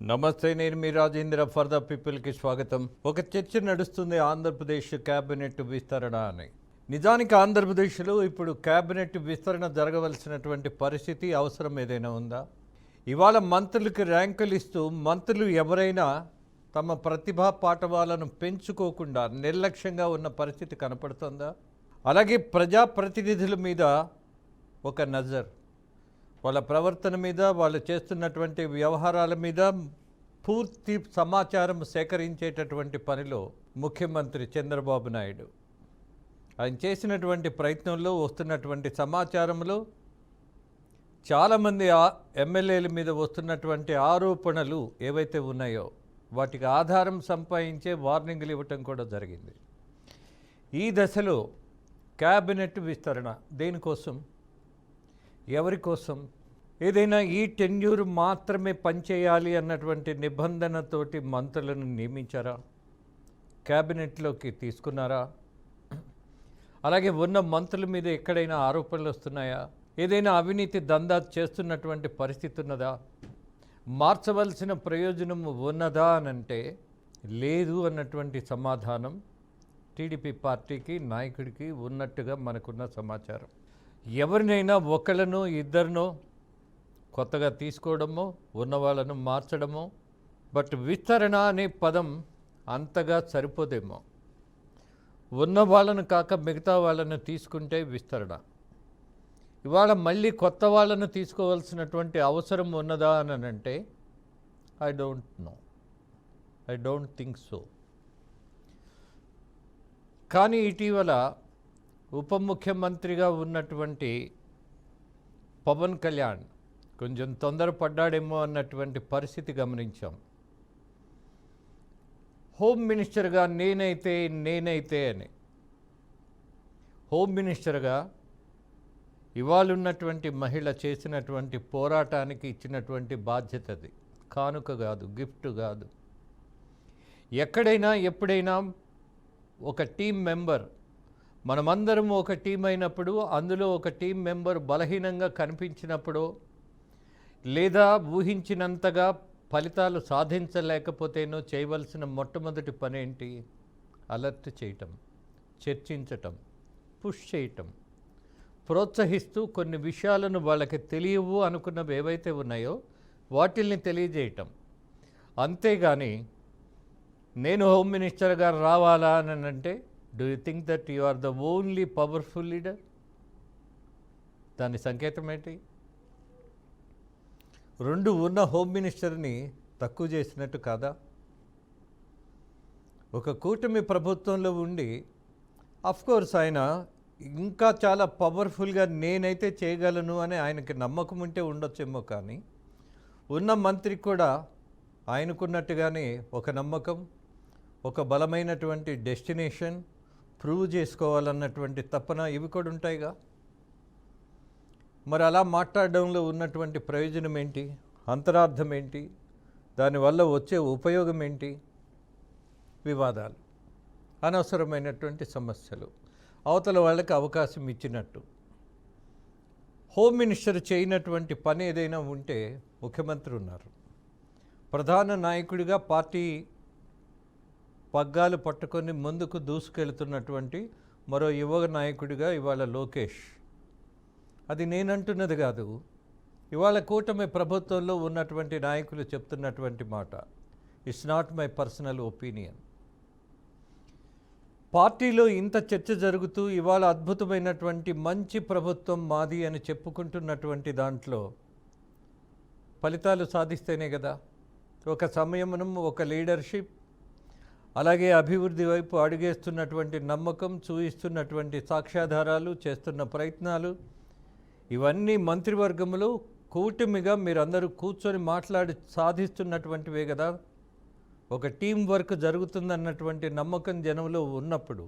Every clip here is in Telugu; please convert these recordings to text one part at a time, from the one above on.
నమస్తే, నేను మీ రాజేంద్ర. ఫర్ ద పీపుల్కి స్వాగతం. ఒక చర్చ నడుస్తుంది ఆంధ్రప్రదేశ్ క్యాబినెట్ విస్తరణ అని. నిజానికి ఆంధ్రప్రదేశ్లో ఇప్పుడు క్యాబినెట్ విస్తరణ జరగవలసినటువంటి పరిస్థితి, అవసరం ఏదైనా ఉందా? ఇవాళ మంత్రులకి ర్యాంకులు ఇస్తూ మంత్రులు ఎవరైనా తమ ప్రతిభా పాఠవాలను పెంచుకోకుండా నిర్లక్ష్యంగా ఉన్న పరిస్థితి కనపడుతుందా? అలాగే ప్రజాప్రతినిధుల మీద ఒక నజర్, వాళ్ళ ప్రవర్తన మీద, వాళ్ళు చేస్తున్నటువంటి వ్యవహారాల మీద పూర్తి సమాచారం సేకరించేటటువంటి పనిలో ముఖ్యమంత్రి చంద్రబాబు నాయుడు ఆయన చేసినటువంటి ప్రయత్నంలో వస్తున్నటువంటి సమాచారంలో చాలామంది ఎమ్మెల్యేల మీద వస్తున్నటువంటి ఆరోపణలు ఏవైతే ఉన్నాయో వాటికి ఆధారం సంపాదించే వార్నింగ్లు ఇవ్వటం కూడా జరిగింది. ఈ దశలో క్యాబినెట్ విస్తరణ దేనికోసం, ఎవరి కోసం? ఏదైనా ఈ టెన్యూర్ మాత్రమే పనిచేయాలి అన్నటువంటి నిబంధనతోటి మంత్రులను నియమించారా? క్యాబినెట్లోకి తీసుకున్నారా? అలాగే ఉన్న మంత్రుల మీద ఎక్కడైనా ఆరోపణలు వస్తున్నాయా? ఏదైనా అవినీతి దందా చేస్తున్నటువంటి పరిస్థితి ఉన్నదా? మార్చవలసిన ప్రయోజనం ఉన్నదా అనంటే లేదు అన్నటువంటి సమాధానం టీడీపీ పార్టీకి, నాయకుడికి ఉన్నట్టుగా మనకున్న సమాచారం. ఎవరినైనా ఒకళ్ళనో ఇద్దరినో కొత్తగా తీసుకోవడమో, ఉన్న వాళ్ళను మార్చడమో, బట్ విస్తరణ అనే పదం అంతగా సరిపోదేమో. ఉన్న వాళ్ళను కాక మిగతా వాళ్ళను తీసుకుంటే విస్తరణ. ఇవాళ మళ్ళీ కొత్త వాళ్ళను తీసుకోవాల్సినటువంటి అవసరం ఉన్నదా అని అంటే I don't know, I don't think so. కానీ ఇటీవల ఉప ముఖ్యమంత్రిగా ఉన్నటువంటి పవన్ కళ్యాణ్ కొంచెం తొందరపడ్డాడేమో అన్నటువంటి పరిస్థితి గమనించాం. హోమ్ మినిస్టర్గా నేనైతే అని హోమ్ మినిస్టర్గా ఇవాళ ఉన్నటువంటి మహిళ చేసినటువంటి పోరాటానికి ఇచ్చినటువంటి బాధ్యత అది. కానుక కాదు, గిఫ్ట్ కాదు. ఎక్కడైనా ఎప్పుడైనా ఒక టీం మెంబర్, మనమందరం ఒక టీం అయినప్పుడు అందులో ఒక టీం మెంబర్ బలహీనంగా కనిపించినప్పుడు, లేదా ఊహించినంతగా ఫలితాలు సాధించలేకపోతేనో చేయవలసిన మొట్టమొదటి పని ఏంటి? అలర్ట్ చేయటం, చర్చించటం, పుష్ చేయటం, ప్రోత్సహిస్తూ కొన్ని విషయాలను వాళ్ళకి తెలియవు అనుకున్నవి ఏవైతే ఉన్నాయో వాటిల్ని తెలియజేయటం. అంతేగాని నేను హోమ్ మినిస్టర్గా రావాలా అని అంటే, do you think that you are the only powerful leader? దాని సంకేతం ఏంటి? రెండు ఉన్న హోమ్ మినిస్టర్ని తక్కువ చేసినట్టు కాదా? ఒక కూటమి ప్రభుత్వంలో ఉండి అఫ్కోర్స్ ఆయన ఇంకా చాలా పవర్ఫుల్గా నేనైతే చేయగలను అని ఆయనకి నమ్మకం ఉంటే ఉండొచ్చేమో, కానీ ఉన్న మంత్రికి కూడా ఆయనకున్నట్టుగానే ఒక నమ్మకం, ఒక బలమైనటువంటి డెస్టినేషన్, ప్రూవ్ చేసుకోవాలన్నటువంటి తపన, ఇవి కూడా ఉంటాయిగా. మరి అలా మాట్లాడడంలో ఉన్నటువంటి ప్రయోజనం ఏంటి? అంతరార్థం ఏంటి? దానివల్ల వచ్చే ఉపయోగం ఏంటి? వివాదాలు, అనవసరమైనటువంటి సమస్యలు, అవతల వాళ్ళకి అవకాశం ఇచ్చినట్టు. హోమ్ మినిస్టర్ చేయనటువంటి పని ఏదైనా ఉంటే ముఖ్యమంత్రి ఉన్నారు. ప్రధాన నాయకుడిగా పార్టీ పగ్గాలు పట్టుకొని ముందుకు దూసుకెళ్తున్నటువంటి మరో యువ నాయకుడిగా ఇవాళ లోకేష్. అది నేనంటున్నది కాదు, ఇవాళ కూటమి ప్రభుత్వంలో ఉన్నటువంటి నాయకులు చెప్తున్నటువంటి మాట. It's not my personal opinion. పార్టీలో ఇంత చర్చ జరుగుతూ ఇవాళ అద్భుతమైనటువంటి మంచి ప్రభుత్వం మాది అని చెప్పుకుంటున్నటువంటి దాంట్లో ఫలితాలు సాధిస్తేనే కదా. ఒక సమయమునం, ఒక లీడర్షిప్, అలాగే అభివృద్ధి వైపు అడుగేస్తున్నటువంటి నమ్మకం, చూయిస్తున్నటువంటి సాక్ష్యాధారాలు, చేస్తున్న ప్రయత్నాలు, ఇవన్నీ మంత్రివర్గంలో కూటమిగా మీరందరూ కూర్చొని మాట్లాడి సాధిస్తున్నటువంటివే కదా. ఒక టీం వర్క్ జరుగుతుందన్నటువంటి నమ్మకం జనంలో ఉన్నప్పుడు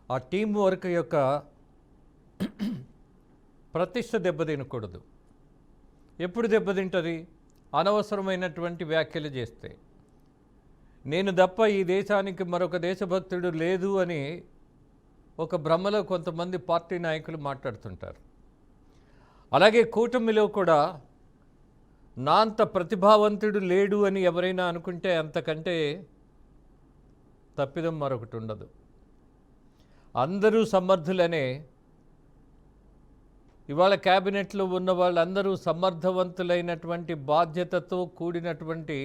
ఆ టీం వర్క్ యొక్క ప్రతిష్ట దెబ్బతినకూడదు. ఎప్పుడు దెబ్బతింటుంది? అనవసరమైనటువంటి వ్యాఖ్యలు చేస్తే. నేను తప్ప ఈ దేశానికి మరొక దేశభక్తుడు లేదు అని ఒక భ్రమలో కొంతమంది పార్టీ నాయకులు మాట్లాడుతుంటారు. అలాగే కూటమిలో కూడా నా అంత ప్రతిభావంతుడు లేడు అని ఎవరైనా అనుకుంటే అంతకంటే తప్పిదం మరొకటి ఉండదు. అందరూ సమర్థులనే, ఇవాళ క్యాబినెట్లో ఉన్న వాళ్ళందరూ సమర్థవంతులైనటువంటి బాధ్యతతో కూడినటువంటి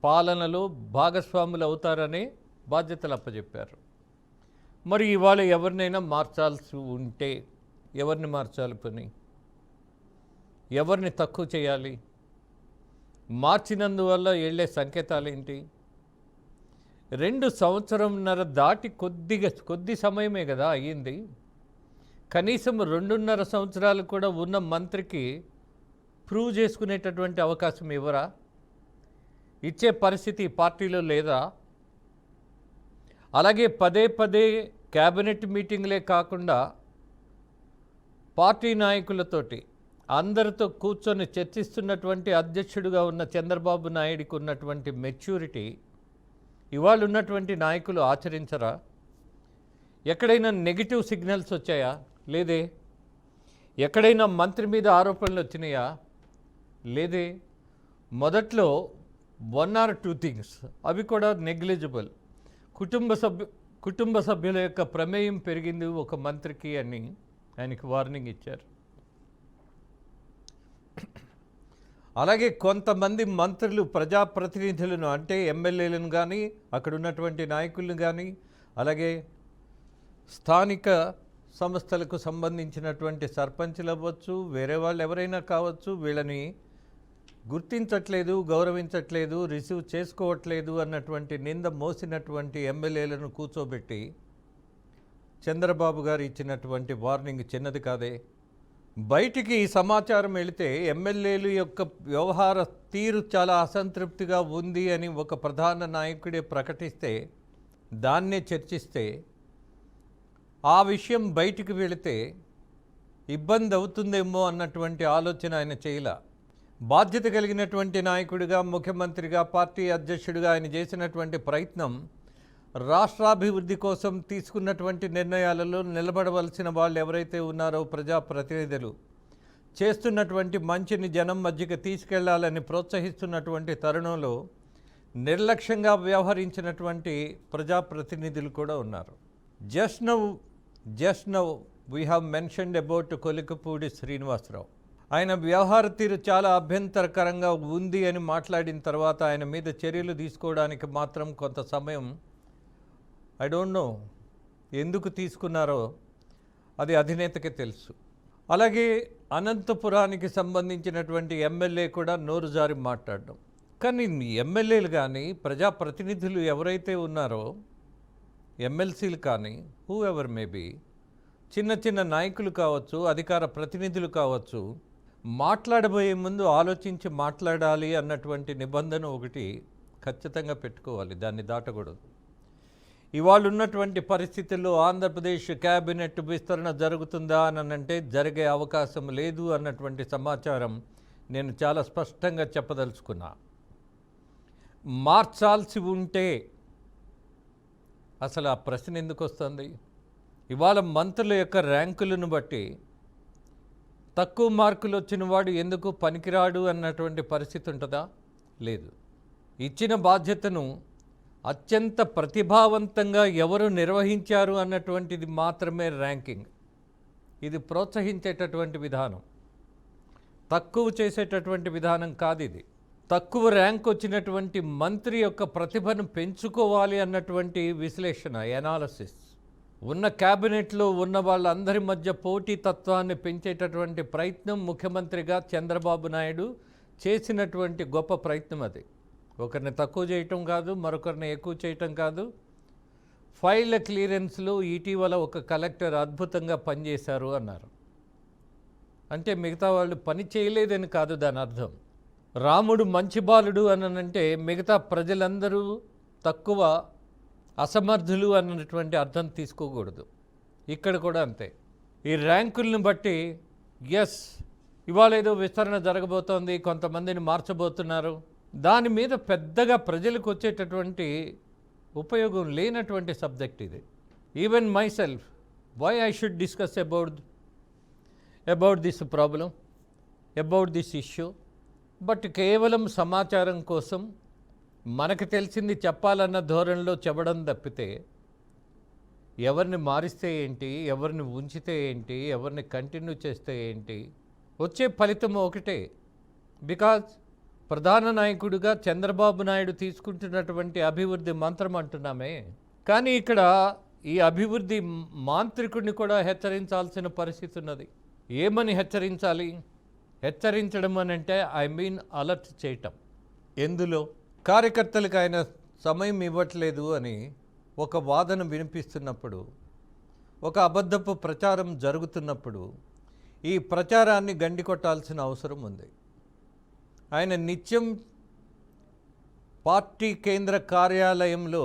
పాలనలో భాగస్వాములు అవుతారనే బాధ్యతలు అప్పచెప్పారు. మరి ఇవాళ ఎవరినైనా మార్చాల్సి ఉంటే ఎవరిని మార్చాలి? పని ఎవరిని తక్కువ చేయాలి? మార్చినందువల్ల వెళ్ళే సంకేతాలు ఏంటి? 2 సంవత్సరంన్నర దాటి కొద్ది సమయమే కదా అయ్యింది. కనీసం 2.5 సంవత్సరాలు కూడా ఉన్న మంత్రికి ప్రూవ్ చేసుకునేటటువంటి అవకాశం ఇవ్వరా? ఇచ్చే పరిస్థితి పార్టీలో లేదా? అలాగే పదే క్యాబినెట్ మీటింగ్లే కాకుండా పార్టీ నాయకులతోటి అందరితో కూర్చొని చర్చిస్తున్నటువంటి అధ్యక్షుడిగా ఉన్న చంద్రబాబు నాయుడికి ఉన్నటువంటి మెచ్యూరిటీ ఇవాళ ఉన్నటువంటి నాయకులు ఆచరించరా? ఎక్కడైనా నెగిటివ్ సిగ్నల్స్ వచ్చాయా? లేదే. ఎక్కడైనా మంత్రి మీద ఆరోపణలు వచ్చినాయా? లేదే. మొదట్లో 1 or 2 థింగ్స్, అవి కూడా నెగ్లిజిబుల్. కుటుంబ సభ్యుల యొక్క ప్రమేయం పెరిగింది ఒక మంత్రికి అని ఆయనకి వార్నింగ్ ఇచ్చారు. అలాగే కొంతమంది మంత్రులు ప్రజాప్రతినిధులను, అంటే ఎమ్మెల్యేలను కానీ అక్కడ ఉన్నటువంటి నాయకులను కానీ, అలాగే స్థానిక సంస్థలకు సంబంధించినటువంటి సర్పంచులు అవ్వచ్చు, వేరే వాళ్ళు ఎవరైనా కావచ్చు, వీళ్ళని గుర్తించట్లేదు, గౌరవించట్లేదు, రిసీవ్ చేసుకోవట్లేదు అన్నటువంటి నింద మోసినటువంటి ఎమ్మెల్యేలను కూర్చోబెట్టి చంద్రబాబు గారు ఇచ్చినటువంటి వార్నింగ్ చిన్నది కాదే. బయటికి ఈ సమాచారం వెళితే ఎమ్మెల్యేలు యొక్క వ్యవహార తీరు చాలా అసంతృప్తిగా ఉంది అని ఒక ప్రధాన నాయకుడే ప్రకటిస్తే, దాన్నే చర్చిస్తే, ఆ విషయం బయటికి వెళితే ఇబ్బంది అవుతుందేమో అన్నటువంటి ఆలోచన ఆయన చేయలా. బాధ్యత కలిగినటువంటి నాయకుడిగా, ముఖ్యమంత్రిగా, పార్టీ అధ్యక్షుడిగా ఆయన చేసినటువంటి ప్రయత్నం రాష్ట్రాభివృద్ధి కోసం తీసుకున్నటువంటి నిర్ణయాలలో నిలబడవలసిన వాళ్ళు ఎవరైతే ఉన్నారో ప్రజాప్రతినిధులు చేస్తున్నటువంటి మంచిని జనం మధ్యకి తీసుకెళ్లాలని ప్రోత్సహిస్తున్నటువంటి తరుణంలో నిర్లక్ష్యంగా వ్యవహరించినటువంటి ప్రజాప్రతినిధులు కూడా ఉన్నారు. Just now we have mentioned about Kolikapudi Srinivasarao. ఆయన వ్యవహార తీరు చాలా అభ్యంతరకరంగా ఉంది అని మాట్లాడిన తర్వాత ఆయన మీద చర్యలు తీసుకోవడానికి మాత్రం కొంత సమయం, ఐ డోంట్ నో ఎందుకు తీసుకున్నారో అది అధినేతకే తెలుసు. అలాగే అనంతపురానికి సంబంధించినటువంటి ఎమ్మెల్యే కూడా నోరు జారి మాట్లాడడం. కానీ ఎమ్మెల్యేలు కానీ ప్రజాప్రతినిధులు ఎవరైతే ఉన్నారో, ఎమ్మెల్సీలు కానీ, హూ ఎవర్ మేబీ, చిన్న నాయకులు కావచ్చు, అధికార ప్రతినిధులు కావచ్చు, మాట్లాడబోయే ముందు ఆలోచించి మాట్లాడాలి అన్నటువంటి నిబంధన ఒకటి ఖచ్చితంగా పెట్టుకోవాలి, దాన్ని దాటకూడదు. ఇవాళ ఉన్నటువంటి పరిస్థితుల్లో ఆంధ్రప్రదేశ్ క్యాబినెట్ విస్తరణ జరుగుతుందా అని అంటే జరిగే అవకాశం లేదు అన్నటువంటి సమాచారం నేను చాలా స్పష్టంగా చెప్పదలుచుకున్నా. మార్చాల్సి ఉంటే అసలు ఆ ప్రశ్న ఎందుకు వస్తుంది? ఇవాళ మంత్రుల యొక్క ర్యాంకులను బట్టి తక్కువ మార్కులు వచ్చిన వాడు ఎందుకు పనికిరాడు అన్నటువంటి పరిస్థితి ఉంటుందా? లేదు. ఇచ్చిన బాధ్యతను అత్యంత ప్రతిభావంతంగా ఎవరు నిర్వహించారు అన్నటువంటిది మాత్రమే ర్యాంకింగ్. ఇది ప్రోత్సహించేటటువంటి విధానం, తక్కువ చేసేటటువంటి విధానం కాదు ఇది. తక్కువ ర్యాంక్ వచ్చినటువంటి మంత్రి యొక్క ప్రతిభను పెంచుకోవాలి అన్నటువంటి విశ్లేషణ, ఎనాలిసిస్. ఉన్న క్యాబినెట్లో ఉన్న వాళ్ళందరి మధ్య పోటీ తత్వాన్ని పెంచేటటువంటి ప్రయత్నం ముఖ్యమంత్రిగా చంద్రబాబు నాయుడు చేసినటువంటి గొప్ప ప్రయత్నం అది. ఒకరిని తక్కువ చేయటం కాదు, మరొకరిని ఎక్కువ చేయటం కాదు. ఫైళ్ళ క్లియరెన్స్లో ఇటీవల ఒక కలెక్టర్ అద్భుతంగా పనిచేశారు అన్నారు. అంటే మిగతా వాళ్ళు పని చేయలేదని కాదు దాని అర్థం. రాముడు మంచి బాలుడు అనంటే మిగతా ప్రజలందరూ తక్కువ, అసమర్థులు అన్నటువంటి అర్థం తీసుకోకూడదు. ఇక్కడ కూడా అంతే. ఈ ర్యాంకులను బట్టి ఎస్, ఇవాళ ఏదో విస్తరణ జరగబోతోంది, కొంతమందిని మార్చబోతున్నారు, దాని మీద పెద్దగా ప్రజలకు వచ్చేటటువంటి ఉపయోగం లేనటువంటి సబ్జెక్ట్ ఇది. Even myself, why I should discuss about this problem, about this issue? But కేవలం సమాచారం కోసం మనకు తెలిసింది చెప్పాలన్న ధోరణిలో చెప్పడం తప్పితే ఎవరిని మారిస్తే ఏంటి, ఎవరిని ఉంచితే ఏంటి, ఎవరిని కంటిన్యూ చేస్తే ఏంటి, వచ్చే ఫలితం ఒకటే. బికాజ్ ప్రధాన నాయకుడిగా చంద్రబాబు నాయుడు తీసుకుంటున్నటువంటి అభివృద్ధి మంత్రం అంటున్నామే, కానీ ఇక్కడ ఈ అభివృద్ధి మాంత్రికుడిని కూడా హెచ్చరించాల్సిన పరిస్థితి ఉన్నది. ఏమని హెచ్చరించాలి? హెచ్చరించడం అని అంటే అలర్ట్ చేయటం. ఎందులో? కార్యకర్తలకు ఆయన సమయం ఇవ్వట్లేదు అని ఒక వాదన వినిపిస్తున్నప్పుడు, ఒక అబద్ధపు ప్రచారం జరుగుతున్నప్పుడు ఈ ప్రచారాన్ని గండికొట్టాల్సిన అవసరం ఉంది. ఆయన నిత్యం పార్టీ కేంద్ర కార్యాలయంలో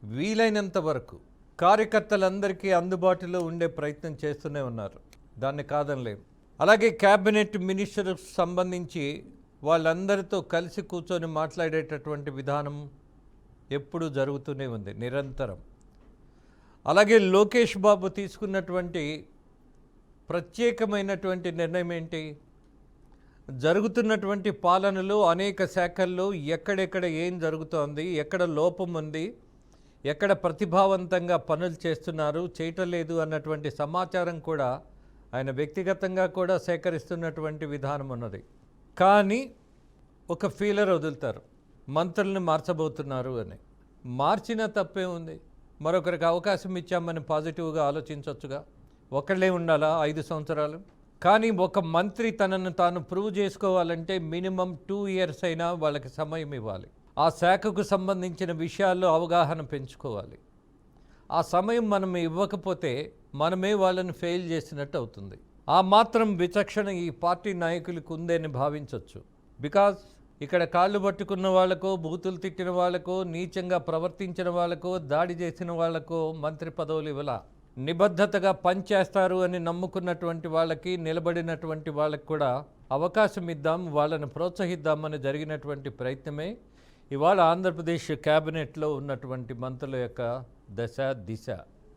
వీలైనంత వరకు కార్యకర్తలందరికీ అందుబాటులో ఉండే ప్రయత్నం చేస్తూనే ఉన్నారు, దాన్ని కాదనలేం. అలాగే క్యాబినెట్ మినిస్టర్కి సంబంధించి వాళ్ళందరితో కలిసి కూర్చొని మాట్లాడేటటువంటి విధానం ఎప్పుడూ జరుగుతూనే ఉంది, నిరంతరం. అలాగే లోకేష్ బాబు తీసుకున్నటువంటి ప్రత్యేకమైనటువంటి నిర్ణయం ఏంటి? జరుగుతున్నటువంటి పాలనలో అనేక శాఖల్లో ఎక్కడెక్కడ ఏం జరుగుతోంది, ఎక్కడ లోపం ఉంది, ఎక్కడ ప్రతిభావంతంగా పనులు చేస్తున్నారు, చేయటం లేదు అన్నటువంటి సమాచారం కూడా ఆయన వ్యక్తిగతంగా కూడా సేకరిస్తున్నటువంటి విధానం ఉన్నది. కానీ ఒక ఫీలర్ వదులుతారు, మంత్రుల్ని మార్చబోతున్నారు అని. మార్చినా తప్పే ఉంది, మరొకరికి అవకాశం ఇచ్చామని పాజిటివ్గా ఆలోచించవచ్చుగా. ఒకళ్ళే ఉండాలా 5 సంవత్సరాలు? కానీ ఒక మంత్రి తనను తాను ప్రూవ్ చేసుకోవాలంటే మినిమం 2 years అయినా వాళ్ళకి సమయం ఇవ్వాలి. ఆ శాఖకు సంబంధించిన విషయాల్లో అవగాహన పెంచుకోవాలి. ఆ సమయం మనం ఇవ్వకపోతే మనమే వాళ్ళని ఫెయిల్ చేసినట్టు అవుతుంది. ఆ మాత్రం విచక్షణ ఈ పార్టీ నాయకులకు ఉందని భావించవచ్చు. బికాజ్ ఇక్కడ కాళ్ళు పట్టుకున్న వాళ్ళకో, బూతులు తిట్టిన వాళ్ళకో, నీచంగా ప్రవర్తించిన వాళ్ళకో, దాడి చేసిన వాళ్ళకో మంత్రి పదవులు ఇవ్వాల. నిబద్ధతగా పనిచేస్తారు అని నమ్ముకున్నటువంటి వాళ్ళకి, నిలబడినటువంటి వాళ్ళకి కూడా అవకాశం ఇద్దాం, వాళ్ళని ప్రోత్సహిద్దామని జరిగినటువంటి ప్రయత్నమే ఇవాళ ఆంధ్రప్రదేశ్ క్యాబినెట్లో ఉన్నటువంటి మంత్రుల యొక్క దశ దిశ.